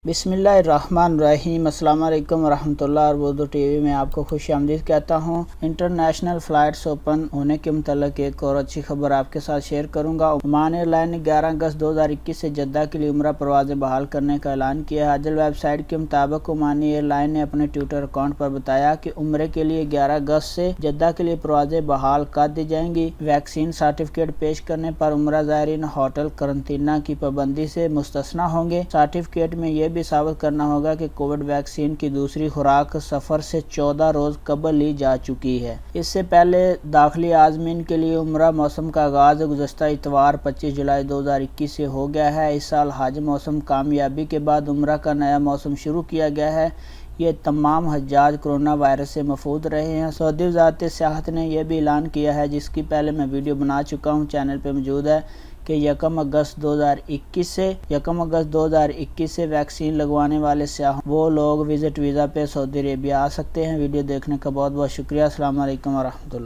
बिस्मिल्लाहिर्रहमानिर्रहीम। अस्सलाम वालेकुम वरहमतुल्लाह। और उर्दू टीवी में आपको खुश आमदीद कहता हूँ। इंटरनेशनल फ़्लाइट्स ओपन होने के मुतल्लिक़ एक और अच्छी खबर आपके साथ शेयर करूँगा। ओमान एयरलाइन ने 11 अगस्त 2021 से जद्दा के लिए उम्रा परवाज़ें बहाल करने का ऐलान किया है। अजल वेबसाइट के मुताबिक ओमानी एयरलाइन ने अपने ट्विटर अकाउंट पर बताया कि उम्रे के लिए 11 अगस्त से जद्दा के लिए परवाज़ें बहाल कर दी जाएंगी। वैक्सीन सर्टिफिकेट पेश करने पर उम्रा ज़ायरीन होटल करंतना की पाबंदी से मुस्तस्ना होंगे। सर्टिफिकेट में यह भी साबित करना होगा कि कोविड वैक्सीन की दूसरी खुराक सफ़र से 14 रोज़ कबल ली जा चुकी है। इससे पहले दाखिली आज़मीन के लिए उम्रा मौसम का आगाज़ गुज़श्ता इतवार 25 जुलाई 2021 से हो गया है। इस साल हज मौसम कामयाबी के बाद उम्रा का नया मौसम शुरू किया गया है। ये तमाम हज्जाज कोरोना वायरस से महफूज रहे हैं। सऊदी वज़ारत सियाहत ने यह भी ऐलान किया है, जिसकी पहले मैं वीडियो बना चुका हूँ, चैनल पे मौजूद है, कि 1 अगस्त 2021 से वैक्सीन लगवाने वाले सियाह वो लोग विज़िट वीज़ा पे सऊदी अरेबिया आ सकते हैं। वीडियो देखने का बहुत बहुत शुक्रिया। अस्सलाम वालेकुम वरहमतुल्लाह।